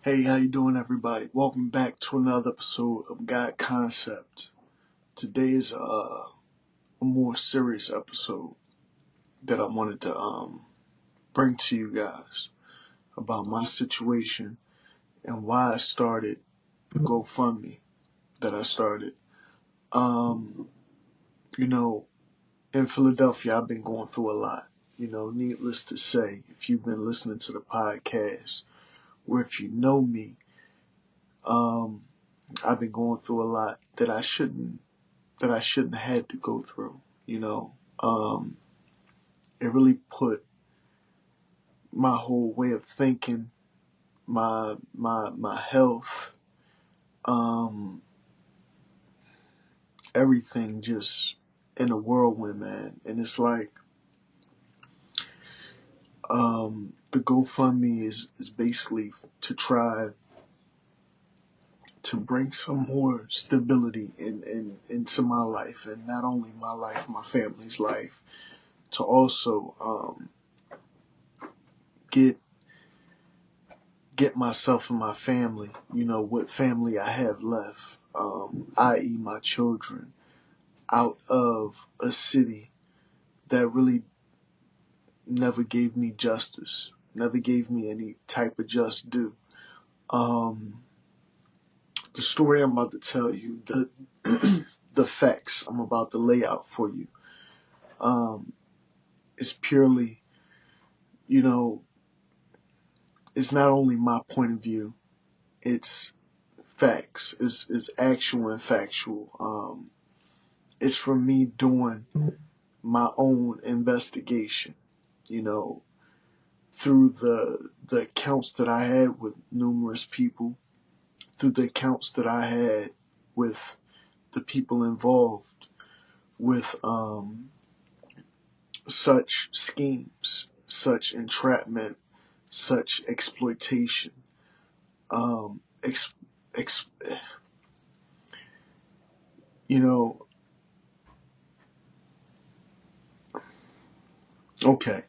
Hey, how you doing, everybody? Welcome back to another episode of God Concept. Today is a more serious episode that I wanted to bring to you guys about my situation and why I started the GoFundMe that I started. In Philadelphia, I've been going through a lot. Needless to say, if you've been listening to the podcast, or if you know me, I've been going through a lot that I shouldn't have had to go through. It really put my whole way of thinking, my health, everything just in a whirlwind, man. And it's like, the GoFundMe is basically to try to bring some more stability into my life, and not only my life, my family's life, to also get myself and my family, what family I have left, i.e. my children, out of a city that really never gave me justice, never gave me any type of just due. The story I'm about to tell you, the facts I'm about to lay out for you, is purely, it's not only my point of view, it's facts. It's actual and factual. It's from me doing my own investigation, through the accounts that I had with numerous people, through the accounts that I had with the people involved with such schemes, such entrapment, such exploitation, okay.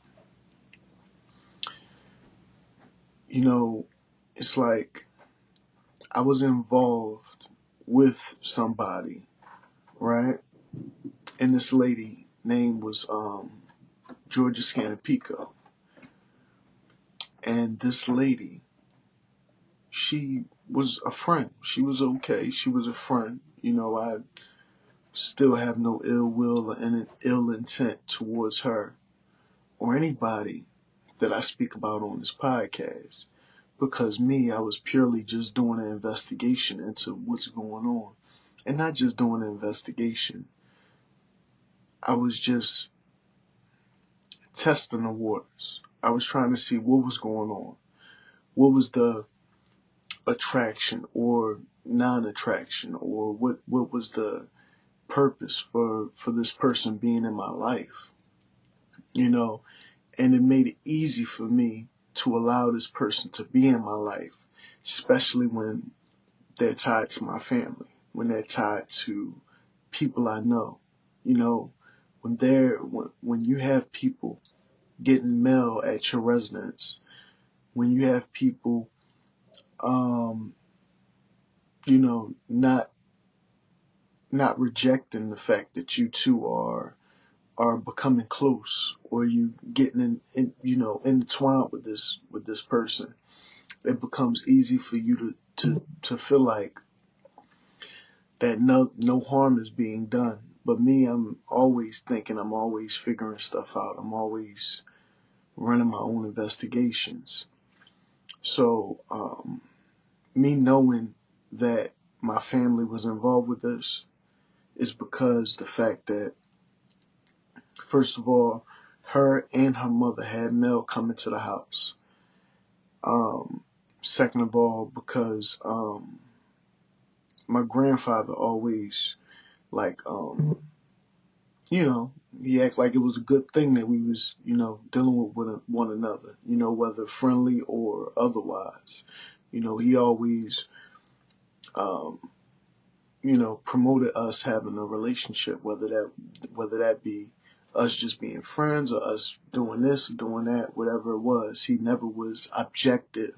It's like I was involved with somebody, right? And this lady name was Georgia Scanapico. And this lady, she was a friend. She was okay. She was a friend. I still have no ill will or any ill intent towards her or anybody that I speak about on this podcast. Because I was purely just doing an investigation into what's going on. And not just doing an investigation. I was just testing the waters. I was trying to see what was going on. What was the attraction or non-attraction, or what was the purpose for this person being in my life, and it made it easy for me to allow this person to be in my life, especially when they're tied to my family, when they're tied to people I know, when you have people getting mail at your residence, when you have people, not rejecting the fact that you two are becoming close, or you getting intertwined with this person, it becomes easy for you to feel like that no harm is being done. But me, I'm always thinking, I'm always figuring stuff out, I'm always running my own investigations. So me knowing that my family was involved with this is because the fact that, first of all, her and her mother had mail coming to the house. Second of all, because my grandfather always, he acted like it was a good thing that we was, dealing with one another, whether friendly or otherwise. He always, promoted us having a relationship, whether that be us just being friends or us doing this or doing that, whatever it was. He never was objective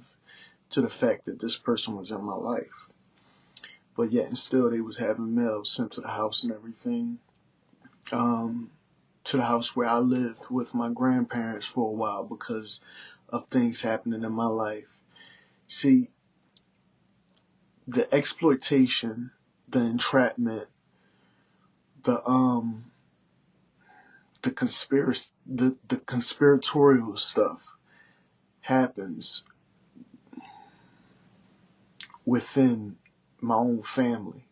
to the fact that this person was in my life. But yet and still they was having mail sent to the house and everything. To the house where I lived with my grandparents for a while because of things happening in my life. See, the exploitation, the entrapment, the conspiratorial stuff happens within my own family,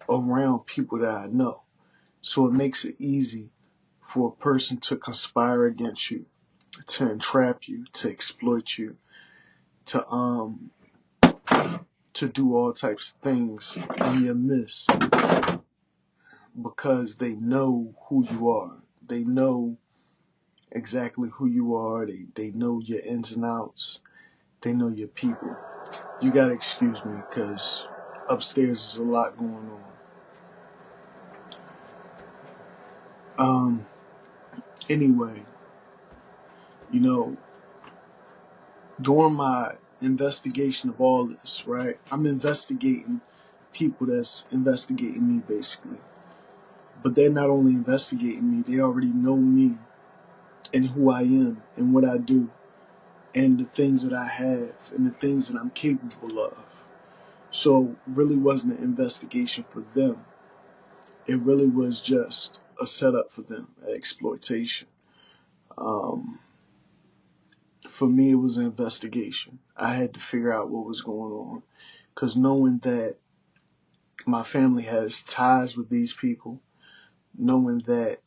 around people that I know. So it makes it easy for a person to conspire against you, to entrap you, to exploit you, to do all types of things in your midst, because they know who you are. They know exactly who you are. They know your ins and outs. They know your people. You gotta excuse me because upstairs is a lot going on. Anyway, during my investigation of all this, right, I'm investigating people that's investigating me, basically. But they're not only investigating me, they already know me and who I am and what I do and the things that I have and the things that I'm capable of. So it really wasn't an investigation for them. It really was just a setup for them, an exploitation. For me, it was an investigation. I had to figure out what was going on, because knowing that my family has ties with these people, knowing that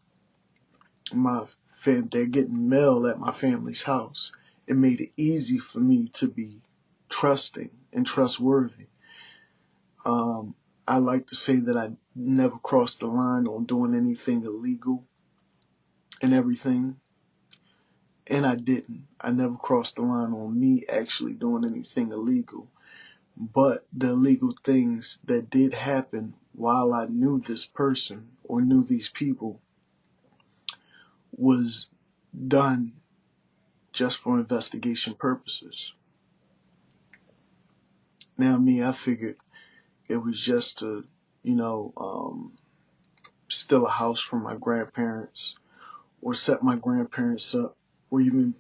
they're getting mail at my family's house, it made it easy for me to be trusting and trustworthy. I like to say that I never crossed the line on doing anything illegal and everything. And I didn't. I never crossed the line on me actually doing anything illegal. But the illegal things that did happen while I knew this person or knew these people was done just for investigation purposes. Now I figured it was just to, steal a house from my grandparents or set my grandparents up, or even,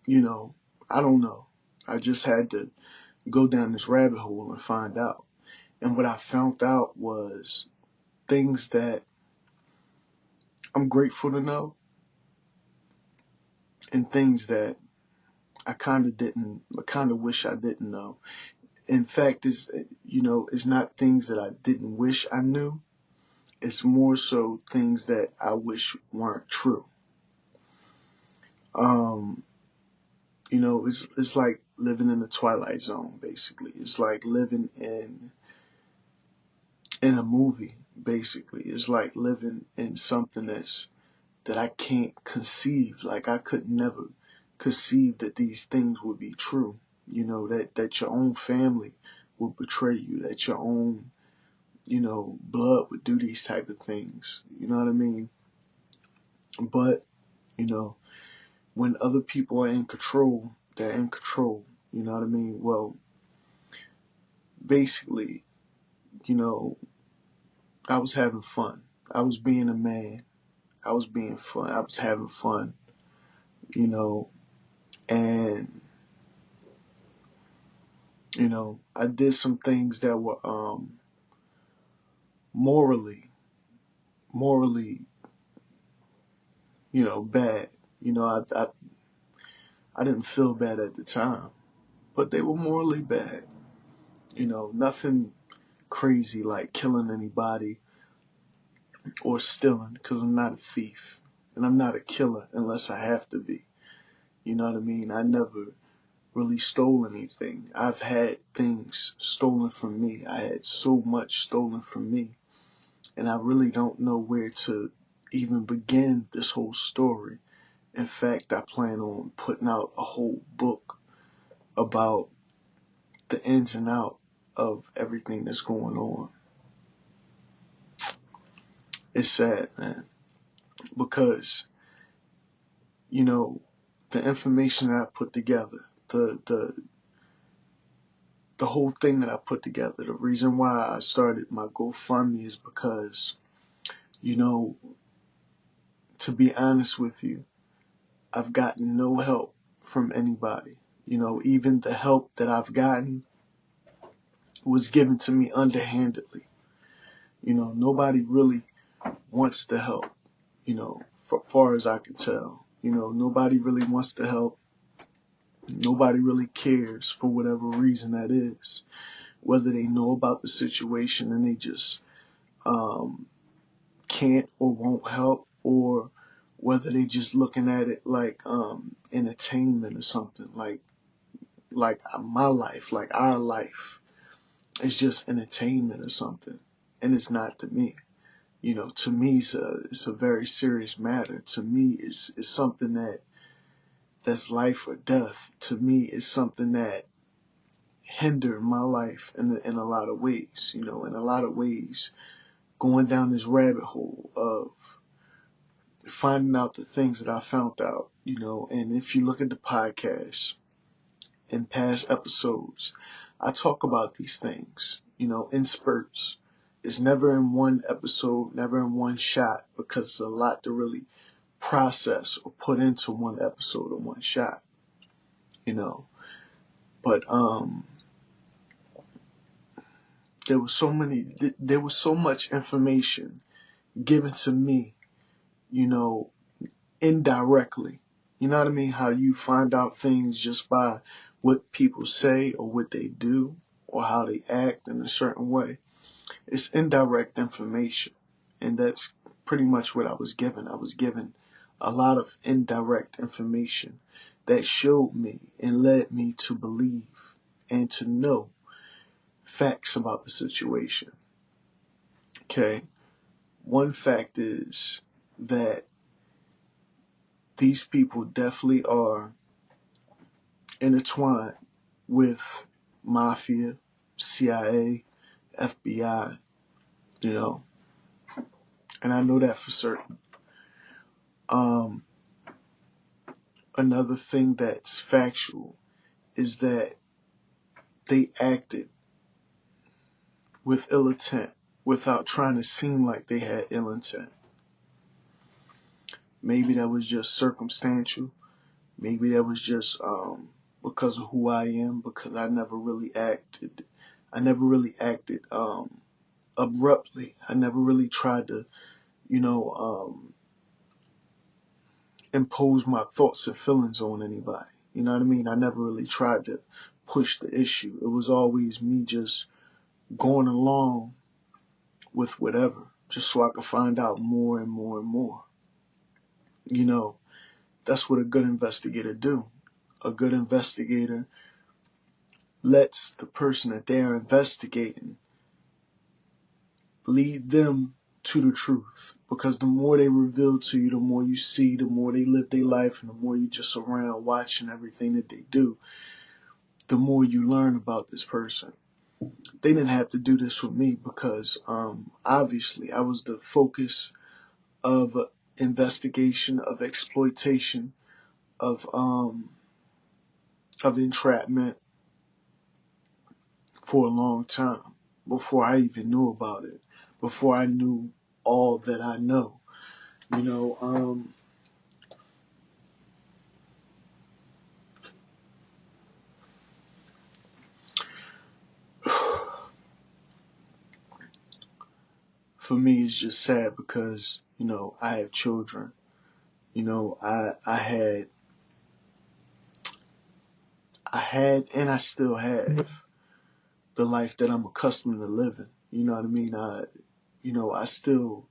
I don't know. I just had to go down this rabbit hole and find out. And what I found out was things that I'm grateful to know and things that I kind of wish I didn't know. In fact, it's not things that I didn't wish I knew. It's more so things that I wish weren't true. It's like living in the Twilight Zone, basically. It's like living in a movie, basically. It's like living in something that I can't conceive. Like I could never conceive that these things would be true. That your own family would betray you, that your own, blood would do these type of things. You know what I mean? But, when other people are in control, they're in control. You know what I mean? Well, basically, I was having fun. I was being a man. I was being fun. I was having fun, and, I did some things that were, morally, bad. I didn't feel bad at the time, but they were morally bad. Nothing crazy like killing anybody or stealing, because I'm not a thief and I'm not a killer unless I have to be. You know what I mean? I never really stole anything. I've had things stolen from me. I had so much stolen from me, and I really don't know where to even begin this whole story. In fact, I plan on putting out a whole book about the ins and outs of everything that's going on. It's sad, man, because, the information that I put together, the whole thing that I put together, the reason why I started my GoFundMe is because, you know, to be honest with you, I've gotten no help from anybody. You know, even the help that I've gotten was given to me underhandedly. You know, nobody really wants to help, you know, for far as I can tell. You know, nobody really wants to help. Nobody really cares for whatever reason that is. Whether they know about the situation and they just can't or won't help, or whether they just looking at it like entertainment or something, like my life, like our life is just entertainment or something, and it's not to me. You know, to me, it's a very serious matter. To me, it's something that's life or death. To me, it's something that hindered my life in a lot of ways. You know, in a lot of ways, going down this rabbit hole of finding out the things that I found out. You know, and if you look at the podcast in past episodes, I talk about these things, you know, in spurts. It's never in one episode, never in one shot, because it's a lot to really process or put into one episode or one shot, you know. But there was so much information given to me, you know, indirectly. You know what I mean? How you find out things just by what people say or what they do or how they act in a certain way. It's indirect information, and that's pretty much what I was given. I was given a lot of indirect information that showed me and led me to believe and to know facts about the situation. Okay? One fact is that these people definitely are intertwined with mafia, CIA, FBI, you know, and I know that for certain. Another thing that's factual is that they acted with ill intent without trying to seem like they had ill intent. Maybe that was just circumstantial. Maybe that was just because of who I am, because I never really acted abruptly. I never really tried to, you know, impose my thoughts and feelings on anybody. You know what I mean? I never really tried to push the issue. It was always me just going along with whatever, just so I could find out more and more and more. You know, that's what a good investigator do. A good investigator lets the person that they're investigating lead them to the truth. Because the more they reveal to you, the more you see, the more they live their life, and the more you just around watching everything that they do, the more you learn about this person. They didn't have to do this with me because obviously I was the focus of investigation, of exploitation, of entrapment for a long time before I even knew about it, before I knew all that I know. You know, for me it's just sad because, you know, I have children. You know, I had and I still have the life that I'm accustomed to living. You know what I mean? I still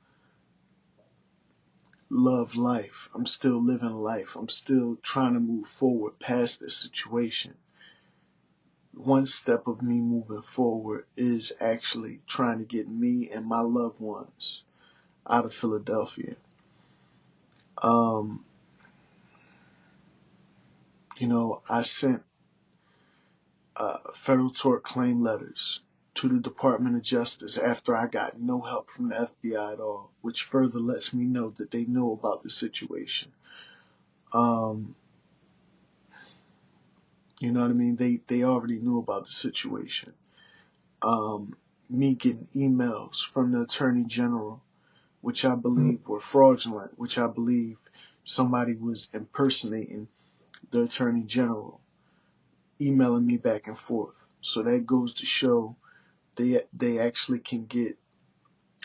love life. I'm still living life. I'm still trying to move forward past this situation. One step of me moving forward is actually trying to get me and my loved ones out of Philadelphia. You know, I sent federal tort claim letters to the Department of Justice after I got no help from the FBI at all, which further lets me know that they know about the situation. You know what I mean? They already knew about the situation. Me getting emails from the Attorney General, which I believe were fraudulent, which I believe somebody was impersonating the Attorney General, emailing me back and forth. So that goes to show they actually can get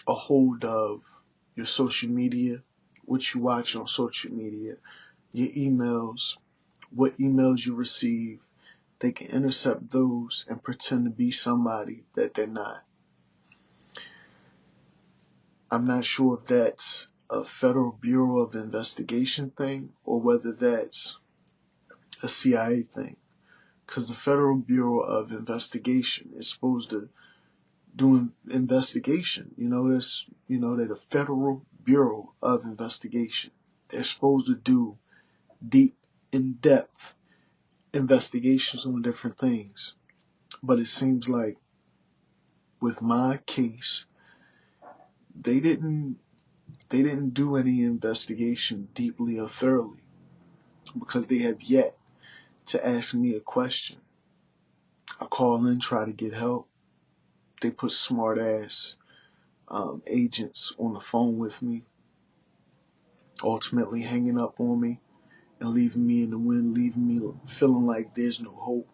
a hold of your social media, what you watch on social media, your emails, what emails you receive. They can intercept those and pretend to be somebody that they're not. I'm not sure if that's a Federal Bureau of Investigation thing or whether that's a CIA thing. Because the Federal Bureau of Investigation is supposed to do an investigation. They're the Federal Bureau of Investigation. They're supposed to do deep, in-depth investigations on different things. But it seems like with my case, they didn't do any investigation deeply or thoroughly because they have yet to ask me a question. I call in, try to get help. They put smart ass agents on the phone with me, ultimately hanging up on me and leaving me in the wind, leaving me feeling like there's no hope.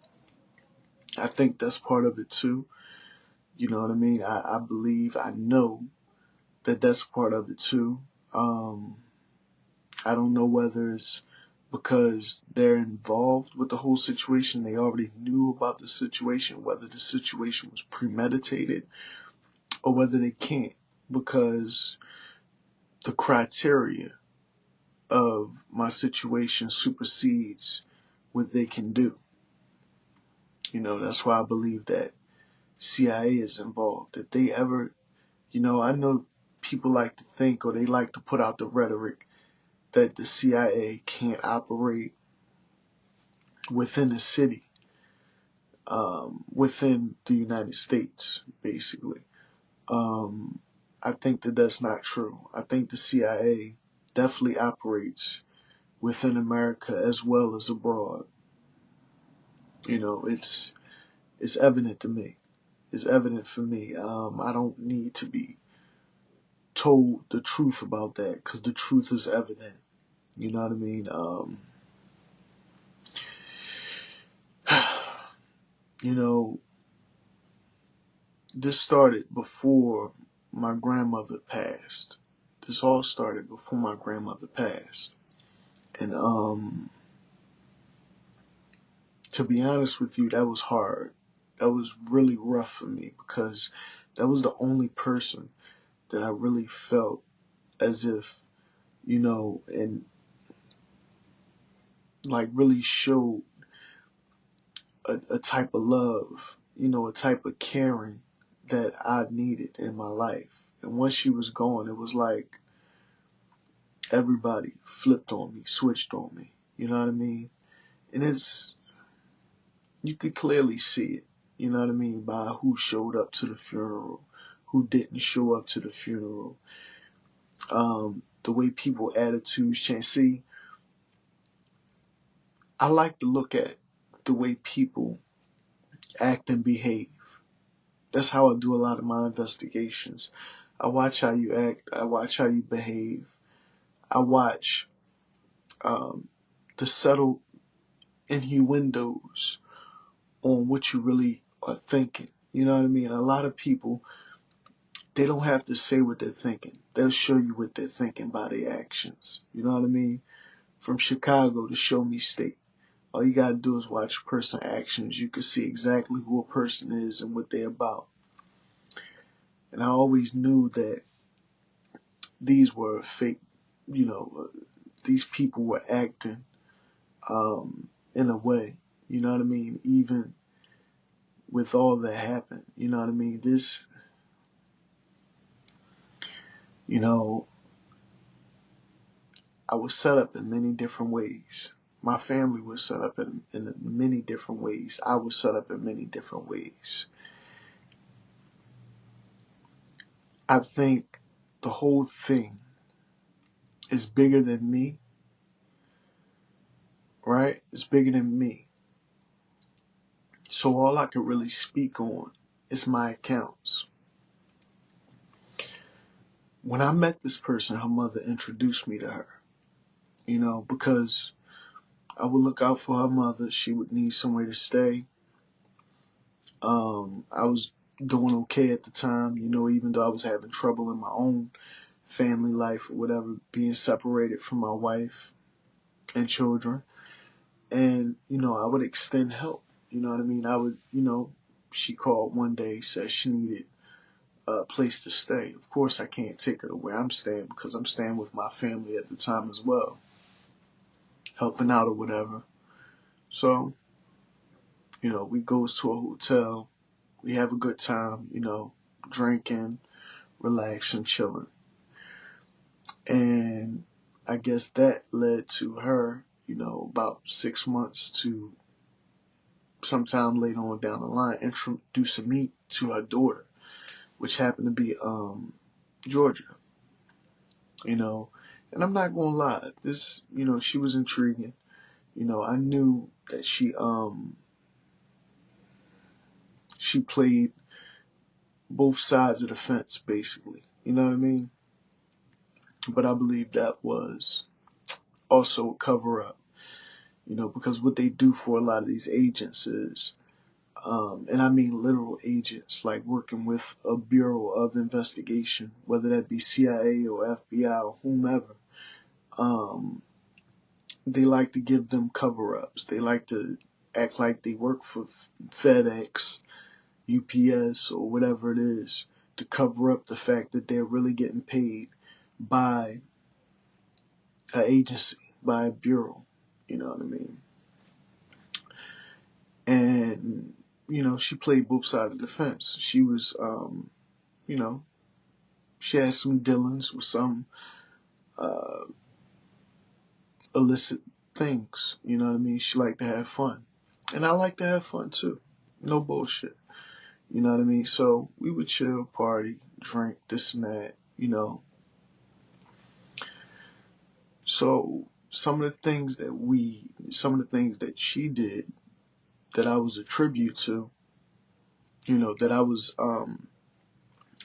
I think that's part of it too. You know what I mean? I believe, I know that that's part of it too. I don't know whether it's because they're involved with the whole situation, they already knew about the situation, whether the situation was premeditated or whether they can't, because the criteria of my situation supersedes what they can do. That's why I believe that CIA is involved. If they ever, I know people like to think, or they like to put out the rhetoric that the CIA can't operate within a city, within the United States, basically. I think that that's not true. I think the CIA definitely operates within America as well as abroad. It's evident to me. It's evident for me. I don't need to be told the truth about that because the truth is evident. You know what I mean? This started before my grandmother passed. This all started before my grandmother passed. And to be honest with you, that was hard. That was really rough for me because that was the only person that I really felt as if, and like really showed a type of love, a type of caring that I needed in my life. And once she was gone, it was like everybody flipped on me, switched on me. You know what I mean? And you could clearly see it, you know what I mean, by who showed up to the funeral, who didn't show up to the funeral, the way people attitudes change. See, I like to look at the way people act and behave. That's how I do a lot of my investigations. I watch how you act. I watch how you behave. I watch the subtle innuendos on what you really are thinking. You know what I mean? A lot of people, they don't have to say what they're thinking. They'll show you what they're thinking by their actions. You know what I mean? From Chicago to Show Me State. All you gotta do is watch a person's actions. You can see exactly who a person is and what they're about. And I always knew that these were fake, these people were acting in a way, you know what I mean? Even with all that happened, you know what I mean? This, I was set up in many different ways. My family was set up in many different ways. I was set up in many different ways. I think the whole thing is bigger than me, right? It's bigger than me. So all I could really speak on is my accounts. When I met this person, her mother introduced me to her, because I would look out for her mother. She would need somewhere to stay. I was doing okay at the time, even though I was having trouble in my own family life or whatever, being separated from my wife and children. And, I would extend help. You know what I mean? I would, she called one day, said she needed a place to stay. Of course, I can't take her to where I'm staying because I'm staying with my family at the time as well, helping out or whatever. So, we goes to a hotel. We have a good time, drinking, relaxing, chilling. And I guess that led to her, about 6 months to sometime later on down the line, introducing me to her daughter, which happened to be Georgia, And I'm not gonna lie, this, she was intriguing. I knew that she played both sides of the fence, basically. You know what I mean? But I believe that was also a cover up, because what they do for a lot of these agents is, and I mean literal agents, like working with a bureau of investigation, whether that be CIA or FBI or whomever, they like to give them cover-ups. They like to act like they work for FedEx, UPS, or whatever it is, to cover up the fact that they're really getting paid by an agency, by a bureau. You know what I mean? And, she played both sides of the fence. She was, she had some dealings with some illicit things. You know what I mean? She liked to have fun. And I like to have fun too. No bullshit. You know what I mean? So we would chill, party, drink, this and that, So some of the things that she did that I was a tribute to, that I was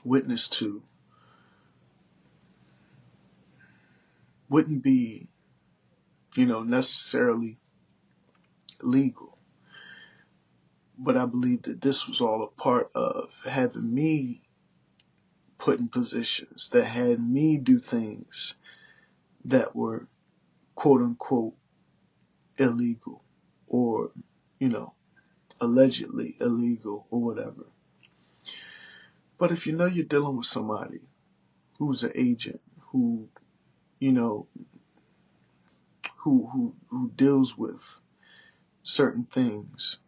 witness to, wouldn't be, necessarily legal. But I believe that this was all a part of having me put in positions that had me do things that were quote unquote illegal or, allegedly illegal or whatever. But if you're dealing with somebody who's an agent, who, who deals with certain things,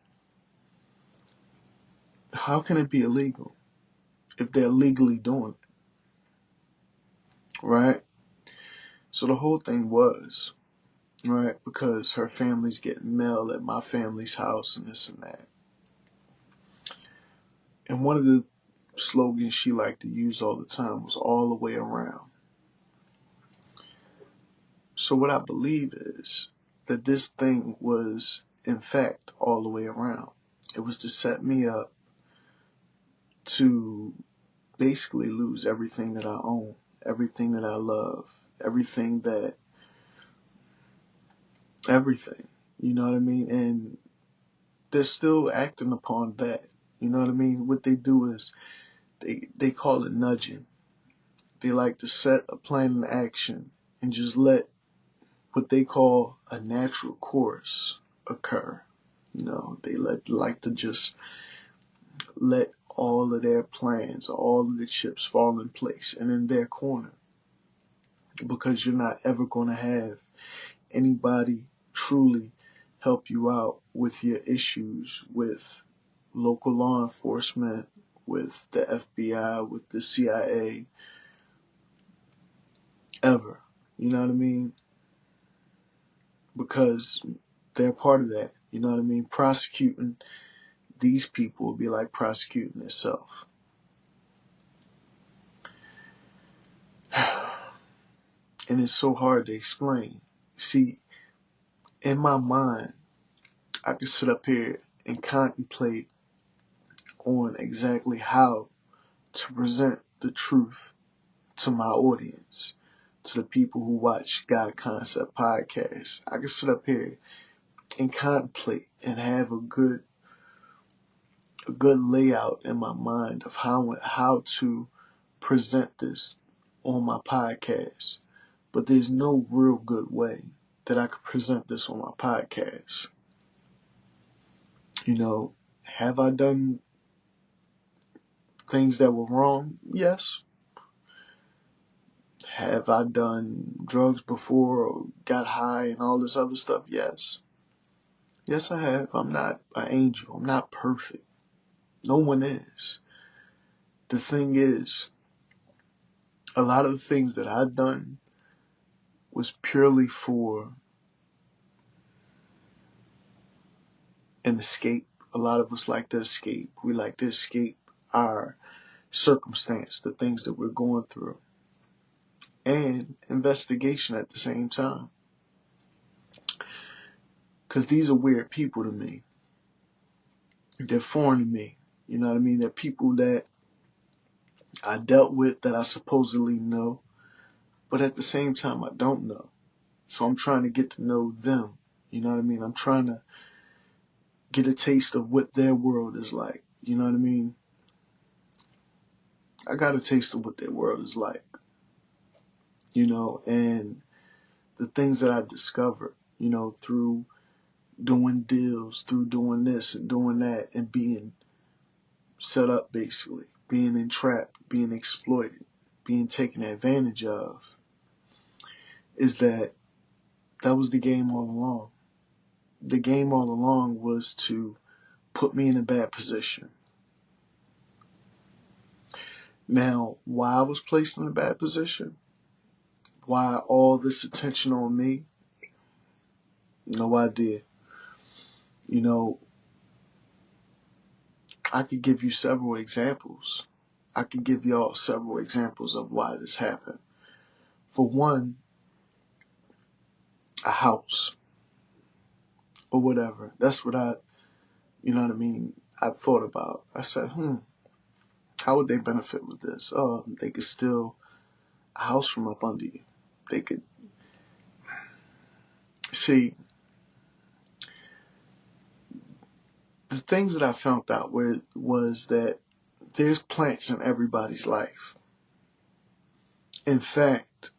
how can it be illegal if they're legally doing it? Right? So the whole thing was, right, because her family's getting mail at my family's house and this and that. And one of the slogans she liked to use all the time was all the way around. So what I believe is that this thing was, in fact, all the way around. It was to set me up to basically lose everything that I own, everything that I love, everything, you know what I mean? And they're still acting upon that. You know what I mean? What they do is they call it nudging. They like to set a plan in action and just let what they call a natural course occur. They like to just let all of their plans, all of the chips fall in place and in their corner, because you're not ever going to have anybody truly help you out with your issues with local law enforcement, with the FBI, with the CIA, ever. You know what I mean? Because they're part of that. You know what I mean? Prosecuting these people would be like prosecuting itself. And it's so hard to explain. See, in my mind, I could sit up here and contemplate on exactly how to present the truth to my audience, to the people who watch Concept Podcast. I can sit up here and contemplate and have a good layout in my mind of how to present this on my podcast. But there's no real good way that I could present this on my podcast. Have I done things that were wrong? Yes. Have I done drugs before or got high and all this other stuff? Yes. Yes, I have. I'm not an angel. I'm not perfect. No one is. The thing is, a lot of the things that I've done was purely for an escape. A lot of us like to escape. We like to escape our circumstance, the things that we're going through, and investigation at the same time. Because these are weird people to me. They're foreign to me. You know what I mean? They're people that I dealt with, that I supposedly know, but at the same time I don't know. So I'm trying to get to know them. You know what I mean? I'm trying to get a taste of what their world is like. You know what I mean? I got a taste of what their world is like. And the things that I discovered, through doing deals, through doing this and doing that, and being set up, basically, being entrapped, being exploited, being taken advantage of, is that was the game all along. The game all along was to put me in a bad position. Now, why I was placed in a bad position, why all this attention on me, no idea. I could give you several examples. I could give y'all several examples of why this happened. For one, a house or whatever. That's what I thought about. I said, how would they benefit with this? Oh, they could steal a house from up under you. They could see. The things that I found out was that there's plants in everybody's life. In fact,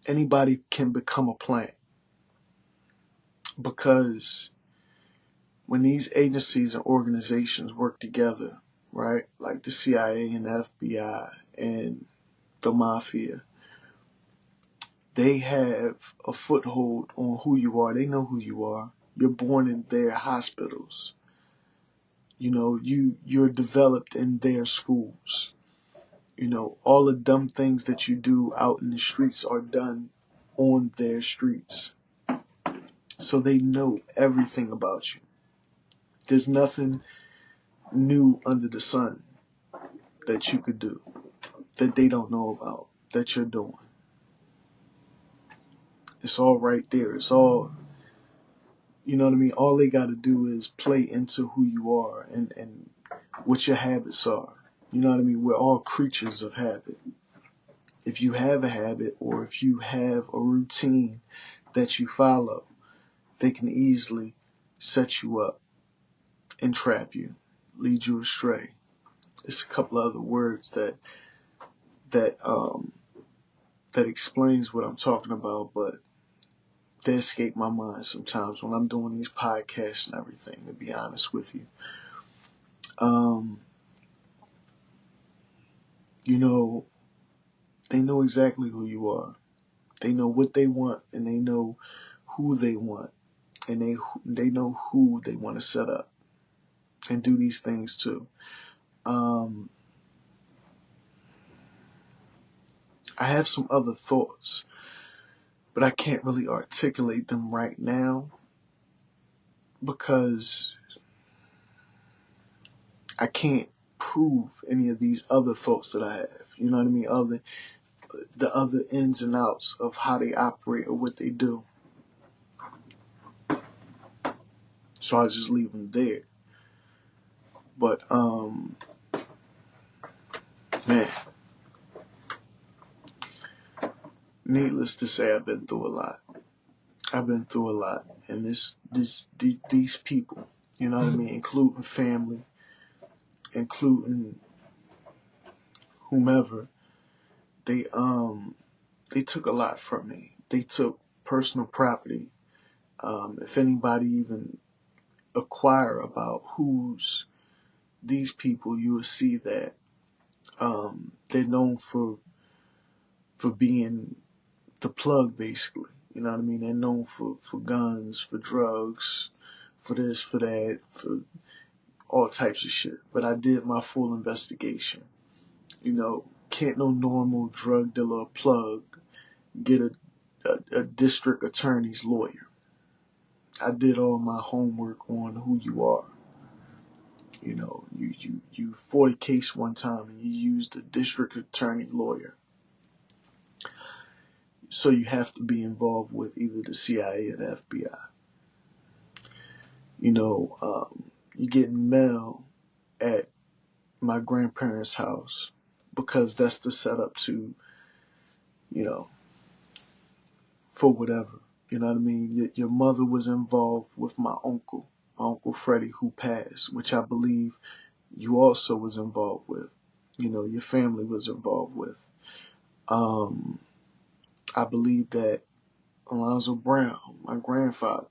anybody can become a plant, because when these agencies and organizations work together, right, like the CIA and the FBI and the mafia, they have a foothold on who you are. They know who you are. You're born in their hospitals. You're developed in their schools. All the dumb things that you do out in the streets are done on their streets. So they know everything about you. There's nothing new under the sun that you could do that they don't know about, that you're doing. It's all right there. It's all, you know what I mean? All they got to do is play into who you are and what your habits are. You know what I mean? We're all creatures of habit. If you have a habit, or if you have a routine that you follow, they can easily set you up, entrap you, lead you astray. It's a couple other words that explains what I'm talking about, but they escape my mind sometimes when I'm doing these podcasts and everything, to be honest with you. They know exactly who you are. They know what they want, and they know who they want, and they know who they want to set up and do these things to. I have some other thoughts, but I can't really articulate them right now because I can't prove any of these other thoughts that I have. You know what I mean? The other ins and outs of how they operate or what they do. So So I just leave them there. But, man, needless to say, I've been through a lot. And these people, you know what I mean, including family, including whomever, they took a lot from me. They took personal property. If anybody even acquire about who's these people, you will see that they're known for being the plug, basically. You know what I mean? They're known for guns, for drugs, for this, for that, for all types of shit. But I did my full investigation. You know, can't no normal drug dealer or plug get a district attorney's lawyer. I did all my homework on who you are. You know, you fought a case one time and you used a district attorney lawyer. So you have to be involved with either the CIA or the FBI. You know, you get mail at my grandparents' house because that's the setup to, you know, for whatever. You know what I mean? Your mother was involved with my Uncle Freddie, who passed, which I believe you also was involved with. You know, your family was involved with. I believe that Alonzo Brown, my grandfather,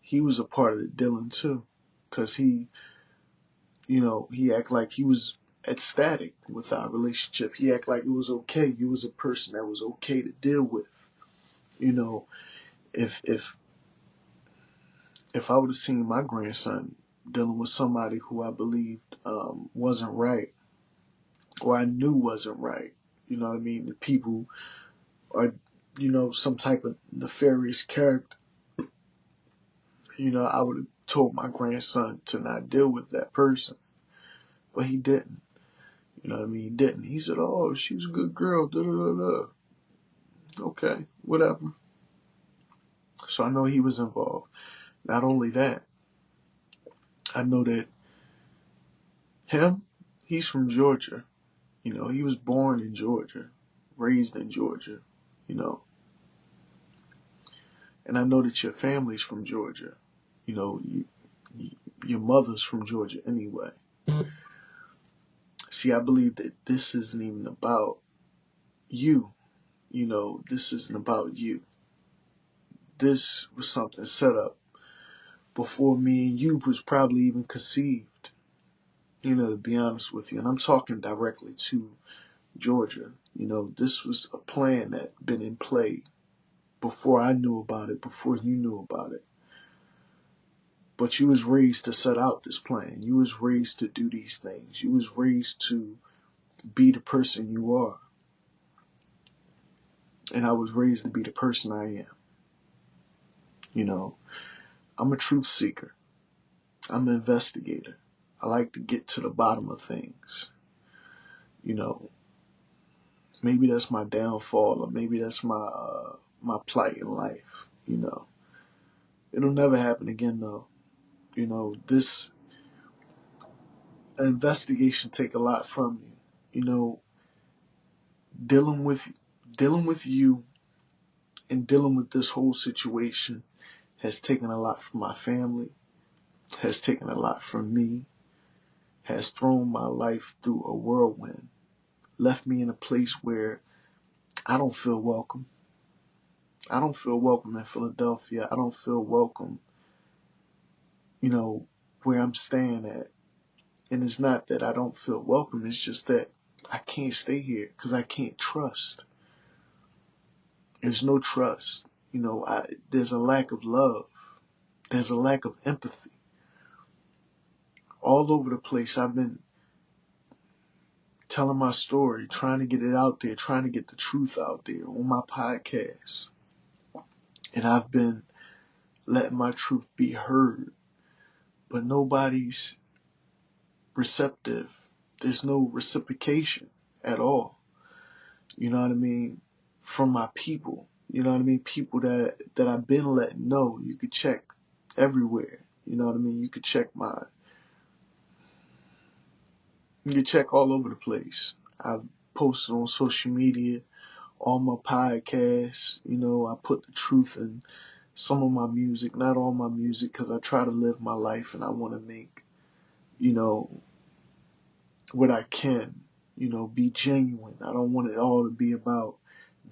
he was a part of the dealing too, because he acted like he was ecstatic with our relationship. He acted like it was okay. He was a person that was okay to deal with. You know, if I would have seen my grandson dealing with somebody who I believed wasn't right, or I knew wasn't right, you know what I mean? The people are, you know, some type of nefarious character. You know, I would have told my grandson to not deal with that person, but he didn't. You know what I mean? He didn't. He said, "Oh, she was a good girl." Da da da da. Okay, whatever. So I know he was involved. Not only that, I know that he's from Georgia. You know, he was born in Georgia, raised in Georgia, you know. And I know that your family's from Georgia. You know, your mother's from Georgia anyway. See, I believe that this isn't even about you. You know, this isn't about you. This was something set up before me and you was probably even conceived, you know, to be honest with you. And I'm talking directly to Georgia. You know, this was a plan that been in play before I knew about it, before you knew about it. But you was raised to set out this plan. You was raised to do these things. You was raised to be the person you are. And I was raised to be the person I am. You know, I'm a truth seeker. I'm an investigator. I like to get to the bottom of things. You know, maybe that's my downfall, or maybe that's my plight in life. You know, it'll never happen again though. You know, this investigation take a lot from you. You know, dealing with you and dealing with this whole situation has taken a lot from my family, has taken a lot from me, has thrown my life through a whirlwind, left me in a place where I don't feel welcome. I don't feel welcome in Philadelphia. I don't feel welcome, you know, where I'm staying at. And it's not that I don't feel welcome. It's just that I can't stay here because I can't trust. There's no trust. You know, there's a lack of love. There's a lack of empathy. All over the place, I've been telling my story, trying to get it out there, trying to get the truth out there on my podcast. And I've been letting my truth be heard. But nobody's receptive. There's no reciprocation at all. You know what I mean? From my people. You know what I mean? People that I've been letting know. You could check everywhere. You know what I mean? You could check all over the place. I've posted on social media, all my podcasts. I put the truth in some of my music, not all my music, because I try to live my life and I want to make, what I can, be genuine. I don't want it all to be about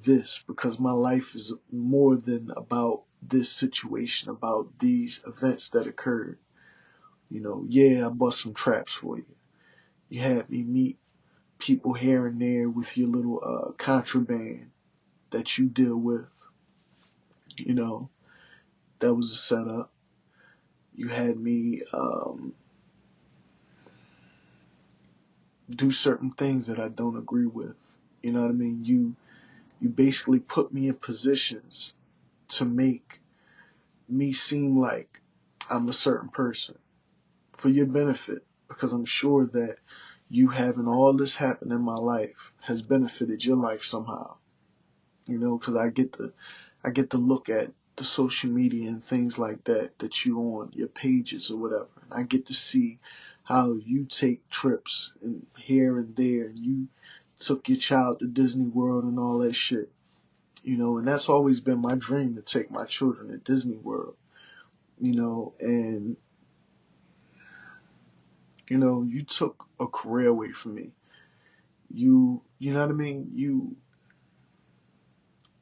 this, because my life is more than about this situation, about these events that occurred. Yeah, I bust some traps for you. You had me meet people here and there with your little contraband that you deal with. That was a setup. You had me do certain things that I don't agree with. You know what I mean? You basically put me in positions to make me seem like I'm a certain person for your benefit, because I'm sure that you having all this happen in my life has benefited your life somehow. Because I get to look at the social media and things like that you on your pages or whatever. And I get to see how you take trips and here and there, and you took your child to Disney World and all that shit. And that's always been my dream, to take my children to Disney World. And you took a career away from me. You know what I mean? You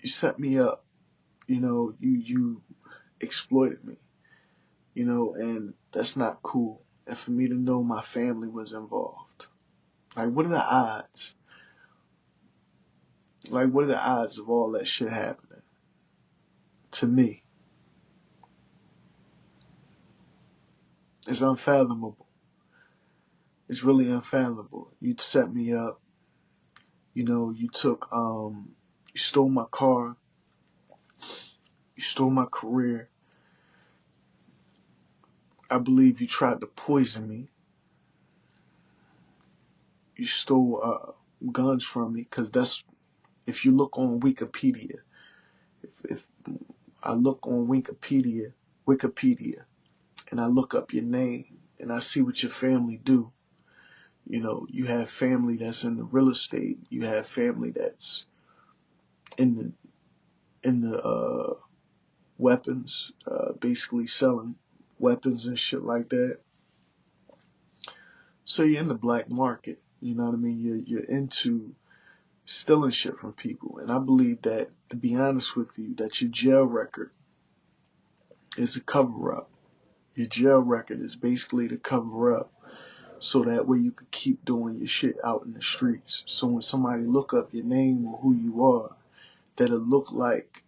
set me up. You exploited me. And that's not cool. And for me to know my family was involved. Like, what are the odds? Like, what are the odds of all that shit happening to me? It's unfathomable. It's really unfathomable. You set me up. You took, you stole my car. You stole my career. I believe you tried to poison me. You stole guns from me, because that's, if you look on Wikipedia, if I look on Wikipedia, and I look up your name and I see what your family do. You have family that's in the real estate. You have family that's in the weapons, basically selling weapons and shit like that. So you're in the black market. You know what I mean? You're into stealing shit from people. And I believe that, to be honest with you, that your jail record is a cover up. Your jail record is basically to cover up, so that way you could keep doing your shit out in the streets. So when somebody look up your name or who you are, that it look like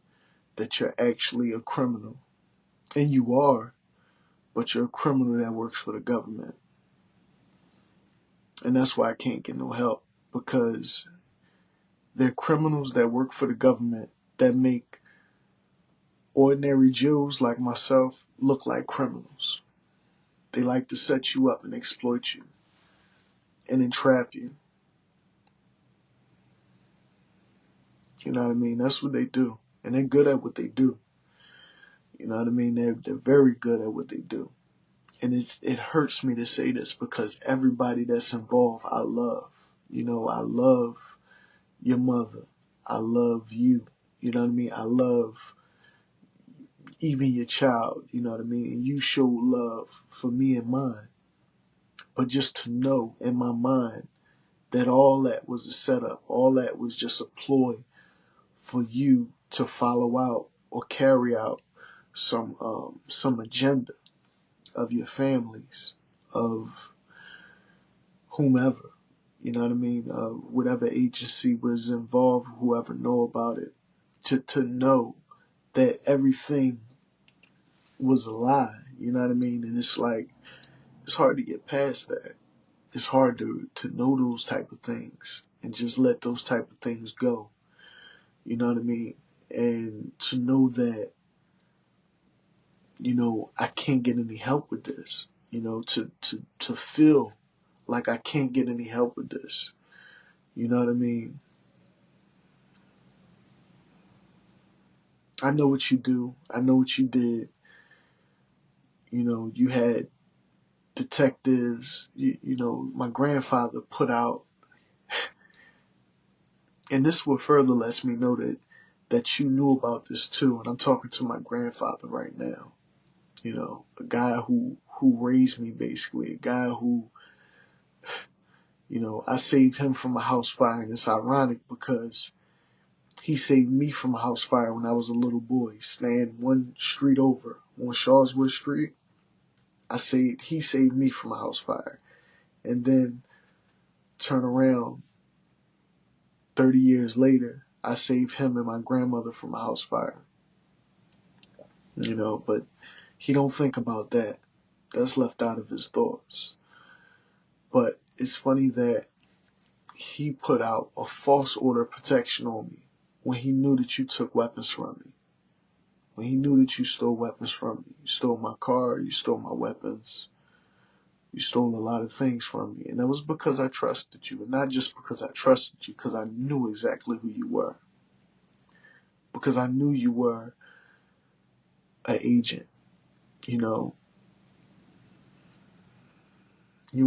that you're actually a criminal. And you are, but you're a criminal that works for the government. And that's why I can't get no help, because they're criminals that work for the government that make ordinary Jews like myself look like criminals. They like to set you up and exploit you and entrap you. You know what I mean? That's what they do. And they're good at what they do. You know what I mean? They're very good at what they do. And it hurts me to say this, because everybody that's involved, I love. I love your mother. I love you. You know what I mean? I love even your child. You know what I mean? And you show love for me and mine. But just to know in my mind that all that was a setup, all that was just a ploy for you to follow out or carry out some agenda of your families, of whomever, you know what I mean? Whatever agency was involved, whoever know about it, to know that everything was a lie, you know what I mean? And it's like, it's hard to get past that. It's hard to know those type of things and just let those type of things go. You know what I mean? And to know that, I can't get any help with this. To feel like I can't get any help with this. You know what I mean? I know what you do. I know what you did. You had detectives, my grandfather put out, and this will further lets me know that you knew about this too. And I'm talking to my grandfather right now, a guy who raised me, basically, a guy who, I saved him from a house fire. And it's ironic because he saved me from a house fire when I was a little boy, staying one street over on Shawswood Street. He saved me from a house fire. And then turn around 30 years later, I saved him and my grandmother from a house fire. But he don't think about that. That's left out of his thoughts. But it's funny that he put out a false order of protection on me when he knew that you took weapons from me. When he knew that you stole weapons from me. You stole my car, you stole my weapons. You stole a lot of things from me. And that was because I trusted you. And not just because I trusted you, because I knew exactly who you were. Because I knew you were an agent. You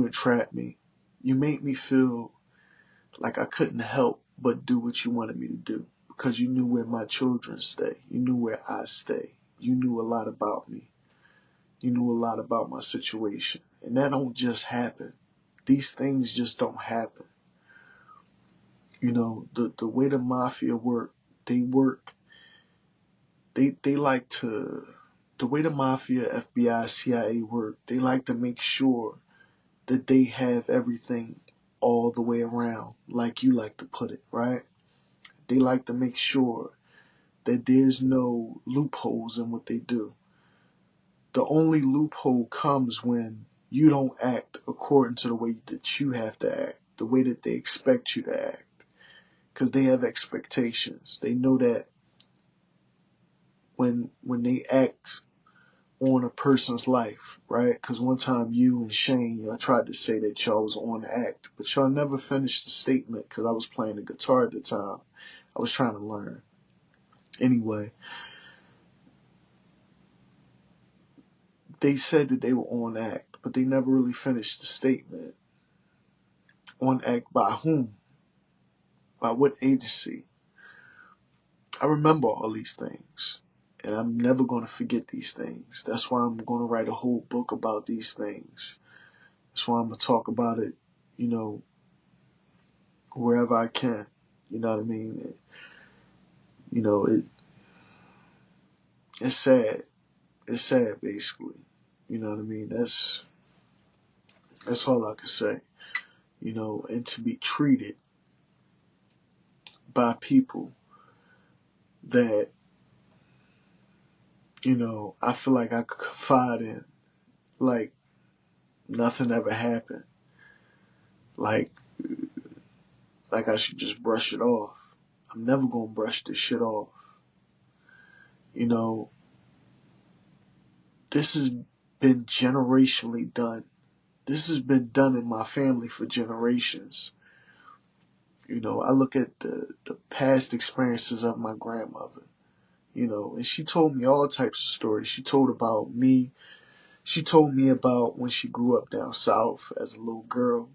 entrapped me. You made me feel like I couldn't help but do what you wanted me to do. Because you knew where my children stay. You knew where I stay. You knew a lot about me. You knew a lot about my situation. And that don't just happen. These things just don't happen. The way the mafia work, the way the mafia, FBI, CIA work, they like to make sure that they have everything all the way around, like you like to put it, right? They like to make sure that there's no loopholes in what they do. The only loophole comes when you don't act according to the way that you have to act, the way that they expect you to act. Because they have expectations. They know that when they act on a person's life, right? Because one time you and Shane, y'all tried to say that y'all was on the act, but y'all never finished the statement because I was playing the guitar at the time. I was trying to learn. Anyway, they said that they were on act, but they never really finished the statement. On act by whom? By what agency? I remember all these things. And I'm never going to forget these things. That's why I'm going to write a whole book about these things. That's why I'm going to talk about it, wherever I can. You know what I mean? It's sad. It's sad, basically. You know what I mean? That's all I can say. And to be treated by people that, I feel like I could confide in. Like, nothing ever happened. Like I should just brush it off. I'm never going to brush this shit off. This has been generationally done. This has been done in my family for generations. I look at the past experiences of my grandmother, and she told me all types of stories. She told about me. She told me about when she grew up down south as a little girl.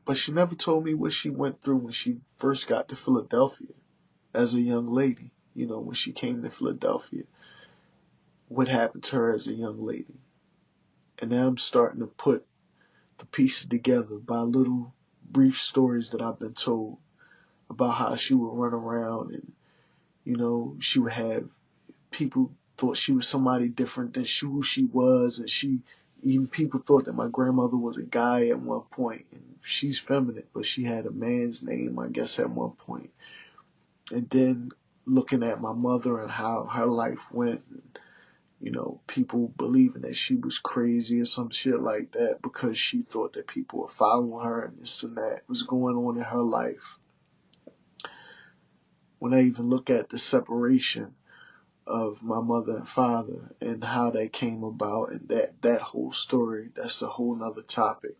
But she never told me what she went through when she first got to Philadelphia as a young lady. When she came to Philadelphia, what happened to her as a young lady. And now I'm starting to put the pieces together by little brief stories that I've been told about how she would run around and, she would have people thought she was somebody different than who she was. And even people thought that my grandmother was a guy at one point, and she's feminine, but she had a man's name, I guess, at one point. And then looking at my mother and how her life went, people believing that she was crazy or some shit like that because she thought that people were following her and this and that was going on in her life. When I even look at the separation of my mother and father and how that came about and that whole story, that's a whole nother topic.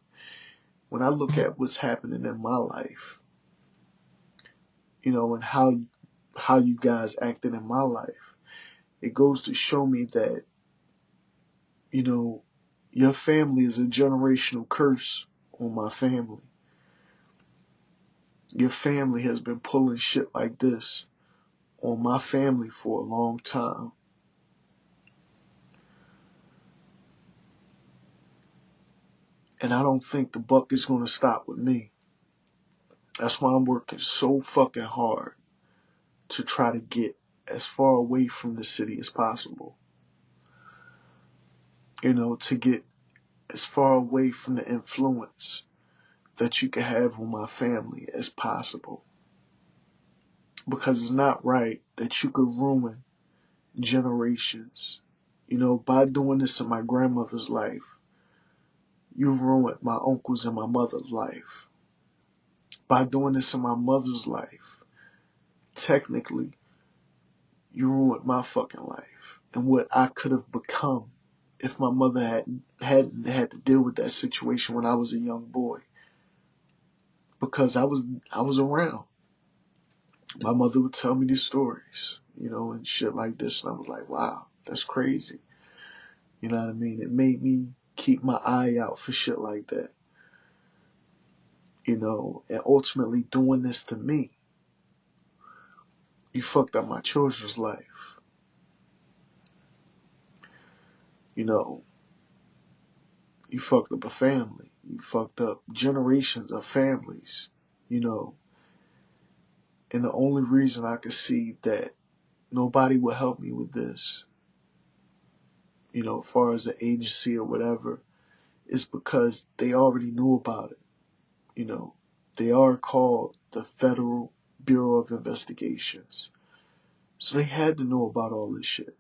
When I look at what's happening in my life, and how you guys acted in my life, it goes to show me that You know, your family is a generational curse on my family. Your family has been pulling shit like this on my family for a long time. And I don't think the buck is going to stop with me. That's why I'm working so fucking hard to try to get as far away from the city as possible. You know, to get as far away from the influence that you can have on my family as possible. Because it's not right that you could ruin generations. You know, by doing this in my grandmother's life, you ruined my uncle's and my mother's life. By doing this in my mother's life, technically, you ruined my fucking life and what I could have become if my mother hadn't had to deal with that situation when I was a young boy. Because I was around. My mother would tell me these stories, you know, and shit like this, and I was like, wow, that's crazy. You know what I mean? It made me keep my eye out for shit like that. You know, and ultimately doing this to me, you fucked up my children's life. You know, you fucked up a family. You fucked up generations of families, you know. And the only reason I could see that nobody would help me with this, you know, as far as the agency or whatever, is because they already knew about it. You know, they are called the Federal Bureau of Investigations. So they had to know about all this shit.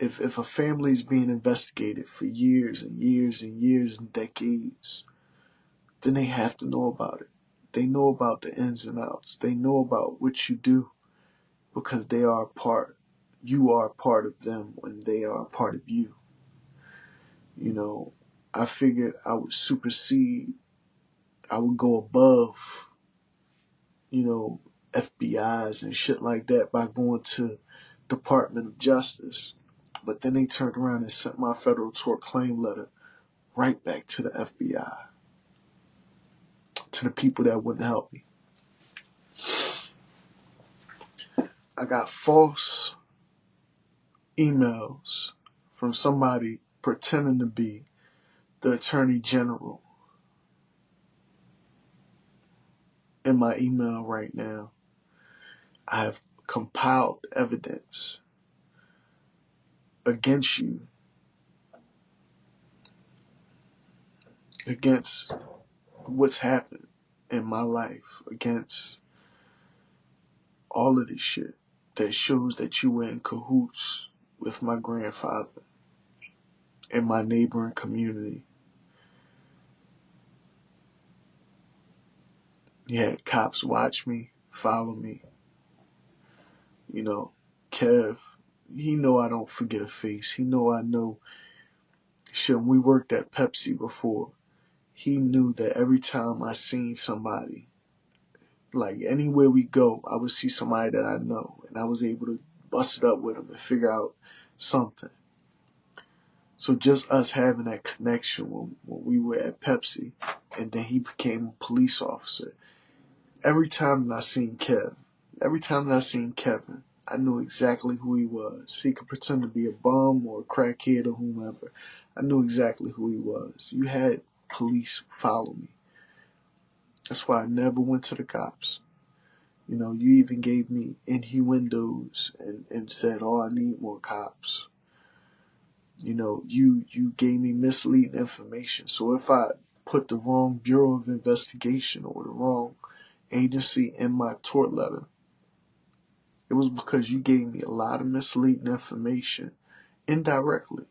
If a family is being investigated for years and years and years and decades, then they have to know about it. They know about the ins and outs. They know about what you do because they are a part. You are a part of them when they are a part of you. You know, I figured I would supersede, I would go above, you know, FBI's and shit like that by going to Department of Justice. But then they turned around and sent my federal tort claim letter right back to the FBI, to the people that wouldn't help me. I got false emails from somebody pretending to be the Attorney General in my email right now. I have compiled evidence against you, against what's happened in my life, against all of this shit that shows that you were in cahoots with my grandfather and my neighboring community. You had cops watch me, follow me. You know, Kev, he know I don't forget a face. He know I know shit. When we worked at Pepsi before, he knew that every time I seen somebody, like anywhere we go, I would see somebody that I know, and I was able to bust it up with him and figure out something. So just us having that connection when we were at Pepsi, and then he became a police officer. Every time that I seen Kevin, I knew exactly who he was. He could pretend to be a bum or a crackhead or whomever. I knew exactly who he was. You had police follow me. That's why I never went to the cops. You know, you even gave me innuendos and said, oh, I need more cops. You know, you gave me misleading information. So if I put the wrong Bureau of Investigation or the wrong agency in my tort letter, it was because you gave me a lot of misleading information indirectly